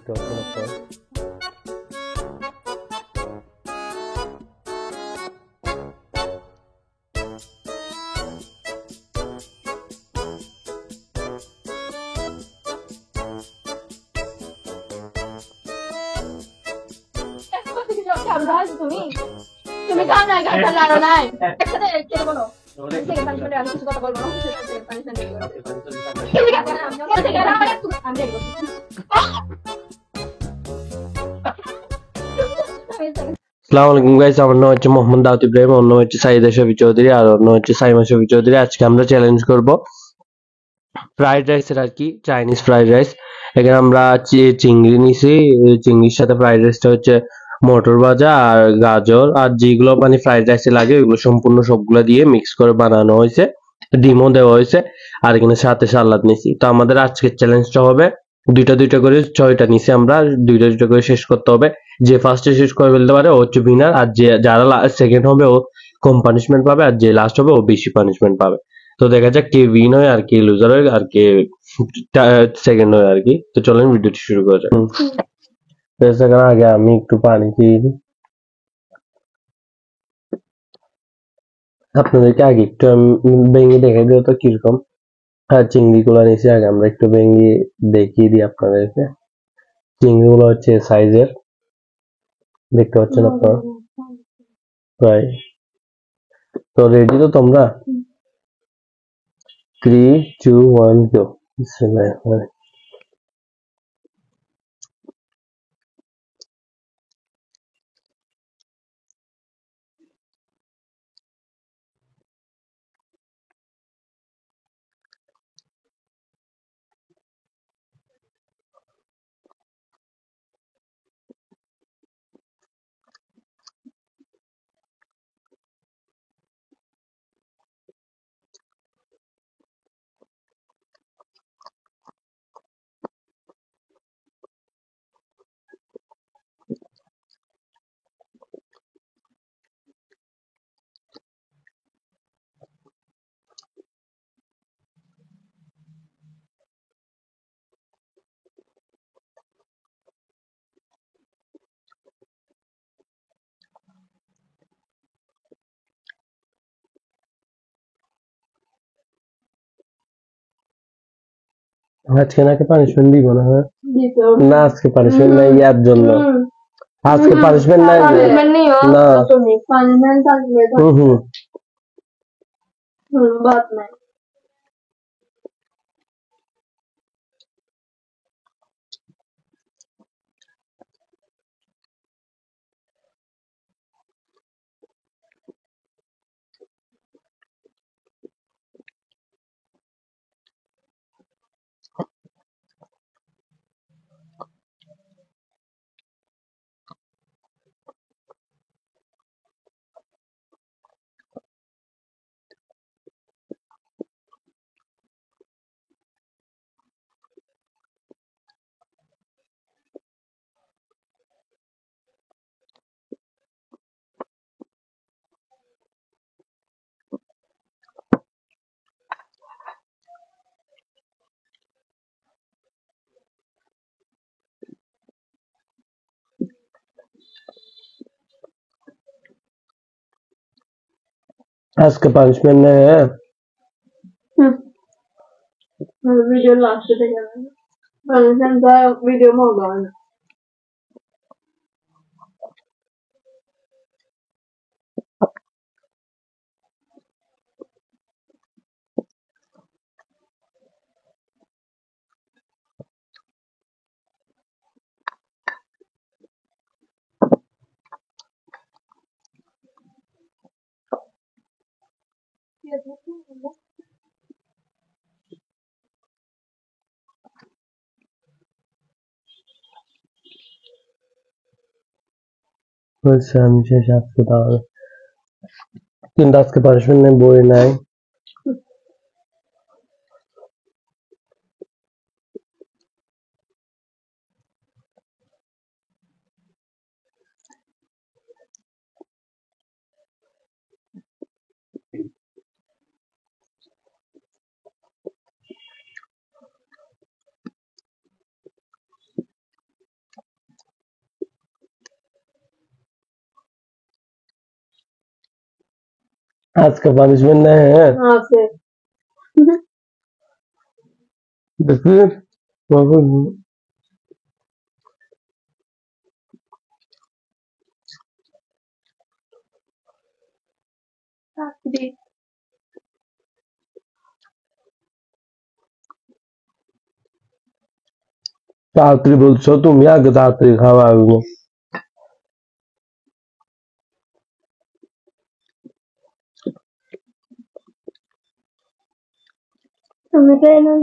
দেখতে পাচ্ছেন আপনারা। তুমি কাম নাই কাম লাড়ো নাই একসাথে কেটে বলো থেকে পানিশমেন্ট আমি কিছু কথা বলবো না পানিশমেন্ট আসসালামু আলাইকুম গাইস, আমার নাম হচ্ছে মোহাম্মদ দাউদ ইব্রাহিম, অন্য হচ্ছে সাইদা শফি চৌধুরী আর অন্য হচ্ছে সাইমা শফি চৌধুরী। আজকে আমরা চ্যালেঞ্জ করব ফ্রাইড রাইসের, আর কি চাইনিজ ফ্রাইড রাইস। এখানে আমরা চিংড়ি নিছি, চিংড়ির সাথে ফ্রাইড রাইসটা হচ্ছে মটর ভাজা আর গাজর আর যেগুলো মানে ফ্রাইড রাইসে লাগে ওইগুলো সম্পূর্ণ সবগুলো দিয়ে মিক্স করে বানানো হয়েছে, ডিমও দেওয়া হয়েছে আর এখানে সাথে সালাদ নিছি। তো আমাদের আজকের চ্যালেঞ্জটা হবে দুইটা দুইটা করে 6টা নিছি আমরা, দুইটা দুইটা করে শেষ করতে হবে। যে ফার্স্টে শেষ করে ফেলতে পারে ও হচ্ছে উইনার, আর যারা সেকেন্ড হবে ও কম পানিশমেন্ট পাবে, আর যে লাস্ট হবে ও বেশি পানিশমেন্ট পাবে। তো দেখা যাক কে উইন হয় আর কে লুজার হয় আর কে সেকেন্ড হয় আর কি। তো চলেন ভিডিওটি শুরু করা যাক। আগে আমি একটু পানি খেয়ে নিই। আপনাদেরকে আগে একটু ভেঙে দেখাই দিও তো কিরকম। আর চিংড়ি গুলো নিচে আগে আমরা একটু ভেঙে দেখিয়ে দিই আপনাদেরকে। চিংড়ি গুলো হচ্ছে সাইজের, দেখতে পাচ্ছেন আপনারা প্রায়। তো রেডি তো তোমরা? 3, 2, 1 go। আজকে নাকি পানিশমেন্ট দিব না? হ্যাঁ না, আজকে পানিশমেন্ট নাই ইয়ার জন্য। আজকে পানিশমেন্ট নাই না। बात नहीं আজকে পানিশমেন্ট নেই। হ্যাঁ वीडियो लास्ट पे जाना परमिशन का वीडियो में होगा বলছে আমি শেষ আজকে তাহলে, কিন্তু আজকে পানিশমেন্ট নেই, বই নাই। আজকে পানিশমেন্ট নেই, হ্যাঁ আছে দেখি বাবু, তাড়াতাড়ি বলছো তুমি, আগে তাড়াতাড়ি খাওয়া আগে। তুমি তো এনে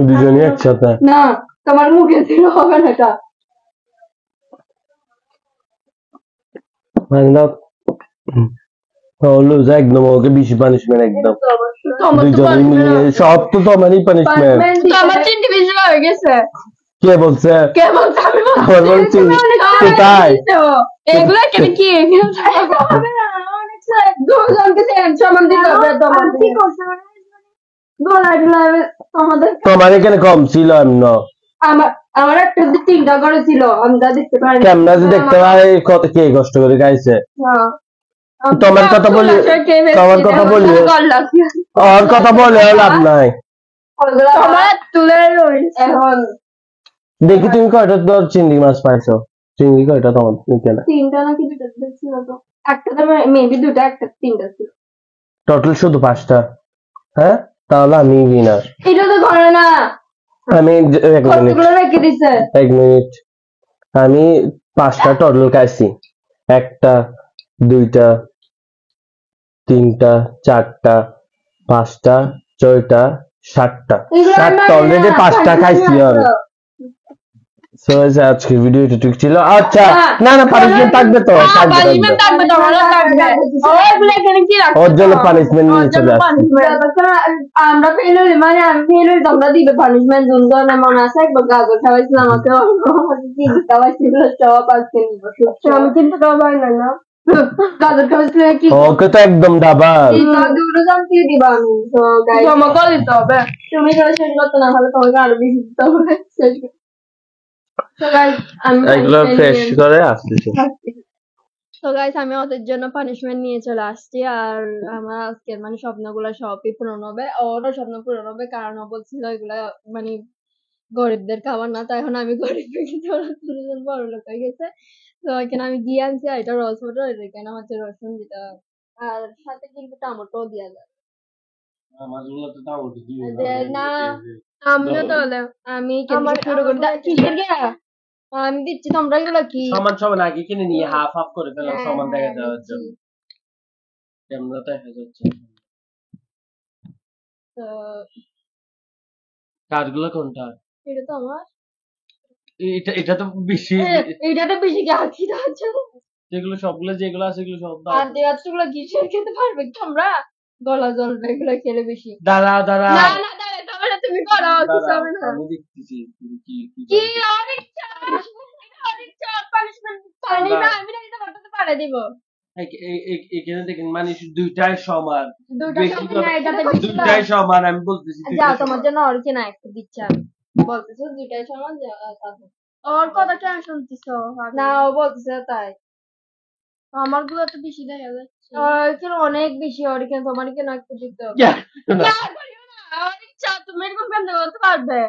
দুজনই একসাথে। না, তোমার মুখে ছিল হবে না এটা। লুজ একদম, ওকে বেশি পানিশমেন্ট একদম, তোমার তো দুজনেই মিলিয়ে সব তো তোমারই পানিশমেন্ট। আমার চিন্তা বেশি হয়ে গেছে। কে বলছে? কে বলছে? আমি আমার বলছি কোথায়? এগুলা কেন কি দুজনকে সেম সমান দিতে হবে। তোমাদের তোমার এখানে কম ছিল এমন। আমার আমার একটা তিনটা করে ছিল, আমি তা দেখতে পারি। ক্যামেরা যে দেখতে পাই কত কে কষ্ট করে গাইছে। তোমার কথা বলি, তোমার কথা বলি, ওর কথা বলে লাভ নাই। তোমার তুলে রয়েছে এখন। দেখি তুমি কয়টা তোর চিংড়ি মাছ পাইছো? চিংড়ি কয়টা তোমার এখানে? তিনটা নাকি দুটা ছিল তো, একটা তো মেবি দুটা, একটা তিনটা ছিল। টোটাল শুধু 5টা। হ্যাঁ, তাহলে আমি উইনার। এটা তো করে না, আমি এক মিনিট, কতগুলো রেখে দিছে। এক মিনিট, আমি 5টা টোটাল খাইছি। 1টা, 2টা, 3টা, 4টা, 5টা, 6টা, 7টা, 7টা অলরেডি 5টা খাইছি আমি। সো আজকে ভিডিও এটুকু ছিল। আচ্ছা, না না পানিশমেন্ট থাকবে তো, পানিশমেন্ট থাকবে, তোমারও থাকবে। ওইগুলো এখানে কি রাখছো? ওর জন্য পানিশমেন্ট নিয়ে চলে আসছি। আমরা ফেল হইলে মানে আমি ফেল হইলে তোমরা দিবে পানিশমেন্ট। কোন ধরনের মনে আছে? একবার গাজর খাওয়াইছিল আমাকে, চিনি খাওয়াইছিল, সব আজকে নিব। আমি কিন্তু খাওয়াই না না, গাজর খাওয়াইছিল কি? ওকে তো একদম ডাবাল। দুটো জানতে দিবা আমি তো গাইস, জমা করে দিতে হবে। তুমি করে শেষ করতে না হলে তোমাকে আরো বেশি দিতে হবে। শেষ তো গাইস আমি এগুলো ফ্রেশ করে আসতেছি। তো গাইস আমি ওদের জন্য পানিশমেন্ট নিয়ে চলে আসছি। আর আমার আজকের মানে স্বপ্নগুলো সবই পূরণ হবে, ওরও স্বপ্ন পূরণ হবে, কারণ ও বলছিল এগুলা মানে গরিবদের খাবার না। তো এখন আমি গরিব হয়ে গেছি, ওরা দুজন বড় লোক হয়ে গেছে। তো এখানে আমি দিয়ে আনছি, আর এটা রস ওয়াটার, এখানে হচ্ছে রসুন দিতে হবে, আর সাথে কিন্তু টমেটো দেওয়া যায়। না আমিও তাহলে আমি শুরু করে কিসের গিয়া আমি দিচ্ছি, তোমরা এগুলো কি সমান সমান আগে কিনে নিয়ে হাফ হাফ করে ফেলো, সমান দেখা যাওয়ার জন্য। ক্যামেরা তো দেখা যাচ্ছে। তো কার্ডগুলো কোনটা? এটা তো আমার, এটা তো বেশি, এটা তো বেশি কি আর কি আছে? যেগুলো সবগুলো যেগুলো আছে এগুলো সব দাও। আর দেওয়াগুলো কিসের খেতে পারবে তোমরা? গলা জলবে এগুলো খেলে বেশি। দাঁড়া দাঁড়া, না না দাঁড়া, তবে না, তুমি করো, কিছু হবে না। আমি দেখতেছি কি কি অনেক চাপ, অনেক চাপ, পানিশমেন্ট পানি না, আমি না এটা করতে পারে দিব। এখানে দেখেন মানে দুইটাই সমান, দুটো বেশি সমান না, এটাতে দুইটাই সমান আমি বলতেছি। যাও তোমার জন্য অরিজিনাল একটা দিচ্ছি আমি, বলতেছো দুইটাই সমান। ওর কথা কেন শুনতিস? না ও বলতেছে তাই। আমার গুলো তো বেশি দেখা যাচ্ছে, কেন অনেক বেশি। ওর কেন তোমার কেন একটু দিতে হবে? না করিও না, অনেক চা, তুমি এরকম কেন করতে পারবে?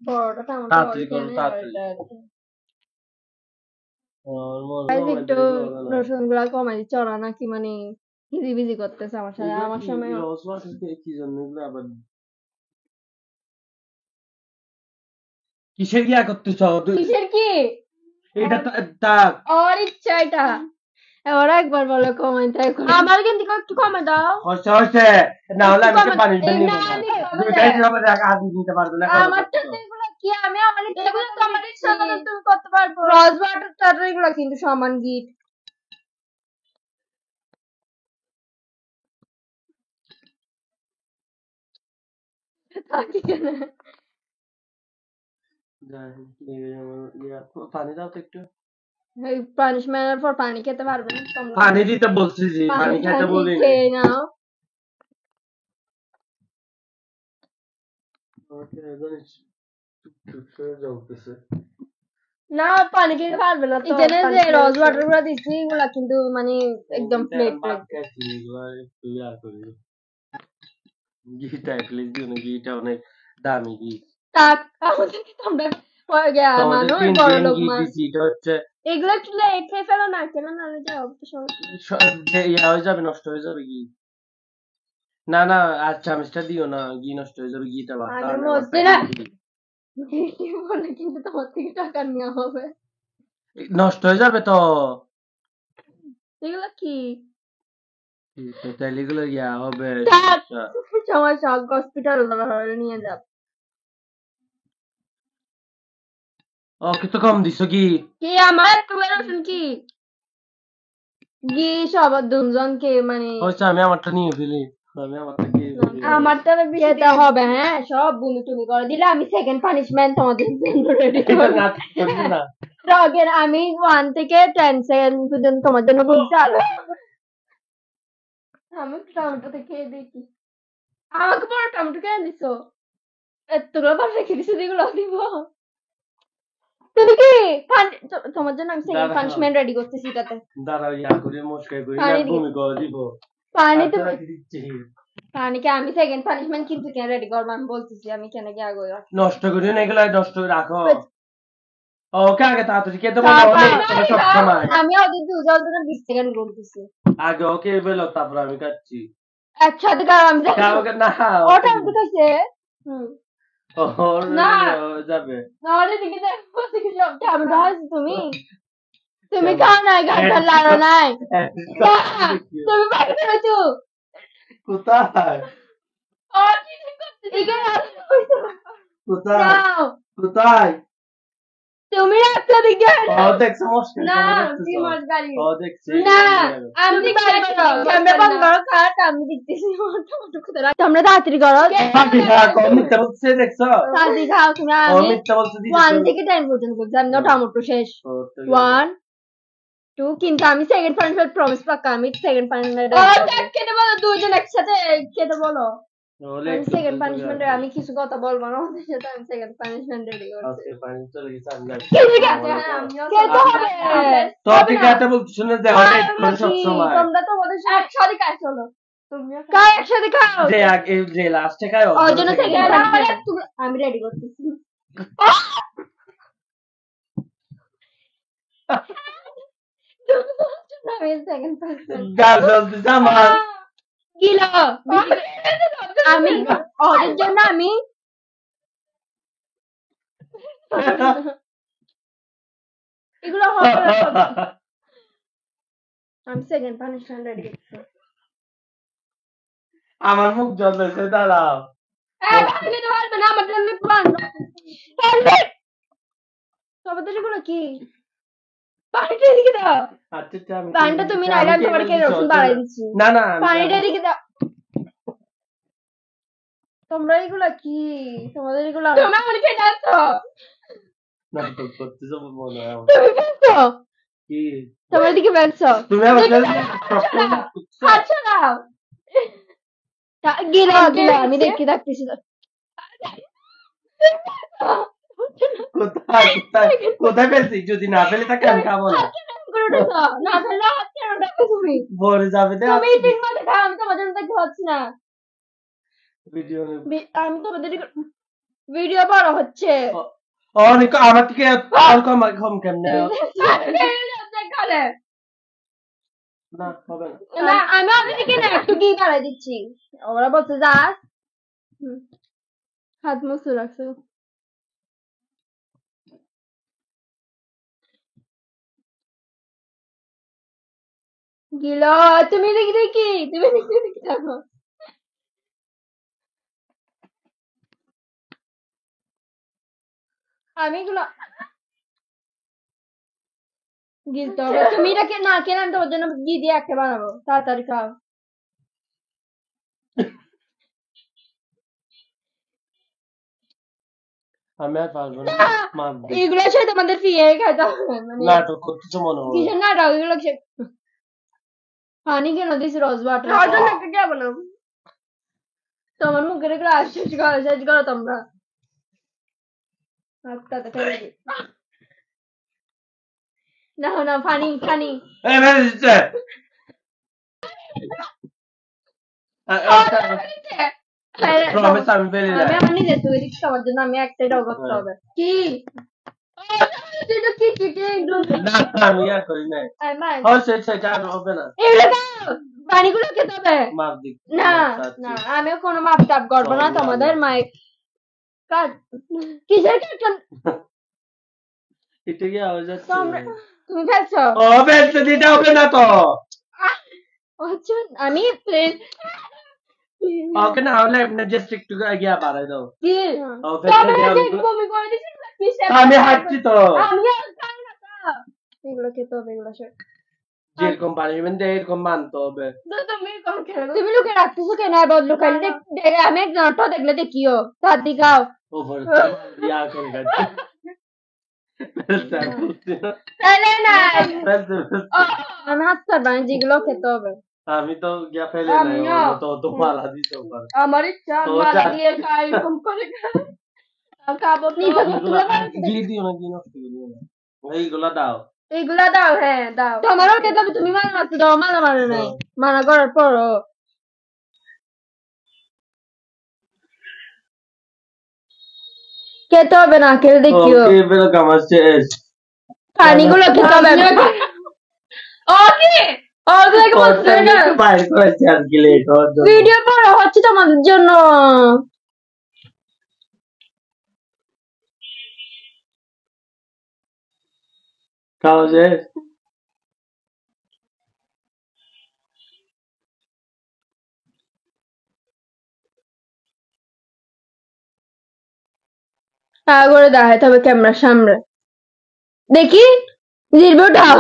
বড়টা আমার তাড়াতাড়ি করো, তাড়াতাড়ি। একটু রসুন গুলা কমাই দিচ্ছে, ওরা নাকি মানে হিজিবিজি করতেছে আমার সাথে। আমার সময় কি জন্য এগুলো আবার কিসের গিয়া করতেছ? কিসের কি? এটা থাক, ওর ইচ্ছা এটা। এবার একবার বলো কমাই তাই আমার কিন্তু একটু কমে দাও হচ্ছে না হলে আমি তো পানিশমেন্ট নিব না, না আমি কমাই তুমি দেব। গাইতে হবে আজ দিতে পারবে না আমার তো এগুলো কি আমি আমার ইচ্ছা করে তো আমার ইচ্ছা মতো তুমি করতে পারবো রস বাটার টাটার এগুলো কিন্তু সমান গিট পানি দাও তো একটু পানিশমেন্টের পর পানি খেতে পারবে না তোমরা পানি দিতে বলছি যে পানি খেতে পানি বলি খেয়ে নাও না পানি খেতে পারবে না এখানে যে রস ওয়াটার গুলো দিচ্ছি এগুলা কিন্তু মানে একদম প্লেট ঘিটা প্লিজ দিও না ঘিটা অনেক দামি ঘি তাক আমাদেরকে তোমরা তোমাদের মানুষ তিন বড় দিন লোক ঘি মানুষ দিছি এটা হচ্ছে এগুলো একটু খেয়ে ফেলো না কেন না যাও তো সমস্যা ইয়া হয়ে যাবে নষ্ট হয়ে যাবে ঘি না না আর চামচটা দিও না ঘি নষ্ট হয়ে যাবে ঘিটা আগের মধ্যে না বলে কিন্তু তোমার থেকে টাকা নেওয়া হবে নষ্ট হয়ে যাবে তো এগুলো কি তাহলে এগুলো ইয়া হবে সমস্যা হসপিটাল নিয়ে যাব ও কিছু কম দিছো কি কি আমার একটু বেরোছেন কি গি সবার দুজনকে মানে হচ্ছে আমি আমারটা নিয়ে ফেলি আমি আমারটা খেয়ে ফেলি আমার তো খেতে হবে হ্যাঁ সব বমি টুমি করে দিলে আমি সেকেন্ড পানিশমেন্ট তোমাদের জন্য রেডি এটা নাটক করবি না রগের আমি 1 থেকে 10 সেকেন্ড পর্যন্ত তোমার জন্য বলতে আলো আমি টমেটো খেয়ে দেখি আমাকে বড় টমেটো কেন দিছো এতগুলো বার রেখে দিছো যেগুলো দিব তুমি কি তোমার জন্য আমি সেকেন্ড পানিশমেন্ট রেডি করতেছি এটাতে দাঁড়াও ইয়া করে মস্কাই করে পানি না বমি করে দিব পানি তো তারপরে কি দিচ্ছি পানিকে আমি সেকেন্ড পানিশমেন্ট কিন্তু কেন রেডি করবো আমি বলতেছি আমি কেন কি আগে নষ্ট করি না এগুলো নষ্ট করে রাখো ওকে আগে তাড়াতাড়ি খেতে বলো সব সময় আমি ওদের দুজন ধরে 20 সেকেন্ড বলতেছি আগে ওকে বলো তারপর আমি খাচ্ছি একসাথে খাও আমি না ওটা আমি খাইছে না যাবে নাহলে দিকে দেখো দিকে সব টমেটো আছে তুমি তুমি খাও নাই গাছটা লাড়ো নাই তুমি বাইরে ফেলেছো কোথায় ও কি করতে কোথায় যাও কোথায় তুমি রাস্তা দিকে ও দেখছো মস্কাই না কি মাছ গাড়ি ও দেখছি না আমি ক্যামেরা বন্ধ করো কাট আমি দেখতেছি তোমরা তাড়াতাড়ি করো পাখি খাওয়া কম মিথ্যা বলছে দেখছো তাড়াতাড়ি খাও তুমি ও আমি মিথ্যা বলছে 1 থেকে 10 পর্যন্ত বলছি আমি টমেটো শেষ 1 2 কিন্তু আমি সেকেন্ড পানিশমেন্ট প্রমিস পাক্কা আমি সেকেন্ড পানিশমেন্ট খেতে বলো দুইজন একসাথে খেতে বলো আমি সেকেন্ড পানিশমেন্ট আমি কিছু কথা বলবো না ওদের সাথে আমি সেকেন্ড পানিশমেন্ট রেডি করছি আজকে পানি চলে গেছে আমি যাচ্ছি। খেতে হবে তো ঠিক আছে বলছি শুনে যে অনেক সব সময় তোমরা তো ওদের সাথে একসাথে খাই চলো কাই একসাথে খাও যে আগে যে লাস্টে খায় ওর জন্য সেকেন্ড পানিশমেন্ট আমি রেডি করতেছি আমি সেকেন্ড পানিশমেন্ট গাল জ্বলতেছে আমার কিলো আমি ওদের জন্য আমি এগুলো হবে না আমি সেকেন্ড পানিশমেন্ট রেডি করছি আমার মুখ জ্বলতেছে দাঁড়াও খেতে পারবে না আমার জন্য তোমাদের এগুলো কি পানিটা এদিকে দাও আচ্ছা আমি পানিটা তুমি নাইলে আমি তোমাকে রসুন বাড়াই দিচ্ছি না না পানিটা এদিকে দাও তোমরা এগুলা কি তোমাদের এগুলো তোমরা আমার খেয়ে যাচ্ছ নাটক করতেছো মনে হয় আমার। তুমি ফেলছো কি তোমার দিকে ফেলছো তুমি আমার আচ্ছা নাও গিলা গিলা আমি দেখি থাকতেছি কোথায় কোথায় কোথায় ফেলছি যদি না ফেলে থাকে আমি খাবো না না ফেললে হাত কেন ডাকো তুমি ভরে যাবে দে তুমি তিন মাসে খাও আমি তোমার জন্য দেখতে পাচ্ছি না ভিডিও আমি তোমাদের ভিডিও বড় হচ্ছে অনেক আমার থেকে আর কম কম কেমনে না হবে না না আমি ওদেরকে না একটু ঘি বাড়াই দিচ্ছি ওরা বলছে যা হাত মুছে রাখছো গিলো তুমি দেখি দেখি তুমি দেখি দেখি থাকো আমি এগুলো গিলতে হবে তুমি এটাকে না কেন আমি তোমার জন্য ঘি দিয়ে একটা বানাবো তাড়াতাড়ি খাও আমি আর পারবো না মার দে এগুলো সাথে তোমাদের ফিয়ে খাইতে হবে মানে নাটক করতেছো মনে হয় কিসের নাটক এগুলো পানি কেন দিস রোজ ওয়াটার তোমার মুখের এগুলো শেষ করো তোমরা আচ্ছা তো ফেলে দিই। না না ফানি ফানি এই মেরে দিচ্ছে প্রমিস আমি ফেলে আমি আমার নিজের তুই দিচ্ছি আমার জন্য আমি একটাই ডল করতে হবে কি কি কি কি না আমি আর করি না সেটা আর হবে না পানিগুলো খেতে হবে মার দিক না না আমি কোনো মাপ টাপ করবো না তোমাদের মাই কাট কিসের কাট এটা কি আওয়াজ আসছে তুমি ফেলছো ও ফেলতে দিতে হবে না তো আচ্ছা আমি ওকে না হলে আপনি জাস্ট একটু গিয়া বাড়াই দাও কি ও ফেলতে আমি হাঁটছি তো এগুলো খেতে হবে এগুলো যেরকম পানিশমেন্ট দেয় এরকম মানতে হবে তুমি লোকে রাখতেছো কেন এবার লোকালি আমি এক নাটক দেখলে দেখিও তার দিকাও ওপরে ইয়া করে গেছে আমি হাত পারবো না যেগুলো খেতে হবে আমি তো গিয়া ফেলে নাই তো তো মারা দিতে পারে আমার ইচ্ছা মারা দিয়ে খাই এরকম করে খাবো ঘি দিও না ঘি নষ্ট করিও না এইগুলা দাও এইগুলা দাও হ্যাঁ দাও তোমারও খেতে হবে তুমি মানা মারতে দাও মানা মানে নাই মানা করার পরও খেতে হবে না খেলে দেখিও পানিগুলো খেতে হবে ওকে ওগুলোকে বলতে না ভিডিও বড় হচ্ছে তোমাদের জন্য খাওয়া শেষ করে দেখাতে হবে ক্যামেরার সামনে দেখি জিরবে উঠাও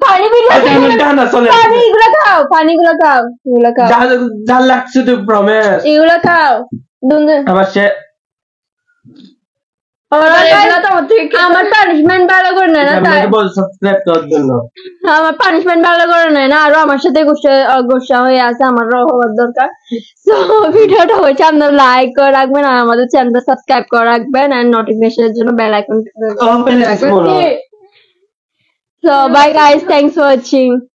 পানি এগুলো খাও পানিগুলো খাও এগুলো খাও যা লাগছে তো প্রমিস এগুলো খাও আমার সে আমার পানিশমেন্ট ভালো করে নেয় না তাই সাবস্ক্রাইব করার জন্য আমার পানিশমেন্ট ভালো করে নেয় না আরো আমার সাথে গোসা হয়ে আছে আমার হওয়ার দরকার তো ভিডিওটা হয়েছে আপনারা লাইক করে রাখবেন আর আমাদের চ্যানেলটা সাবস্ক্রাইব করে রাখবেন আর নোটিফিকেশনের জন্য বেল আইকন রাখবেন so bye guys, thanks for watching.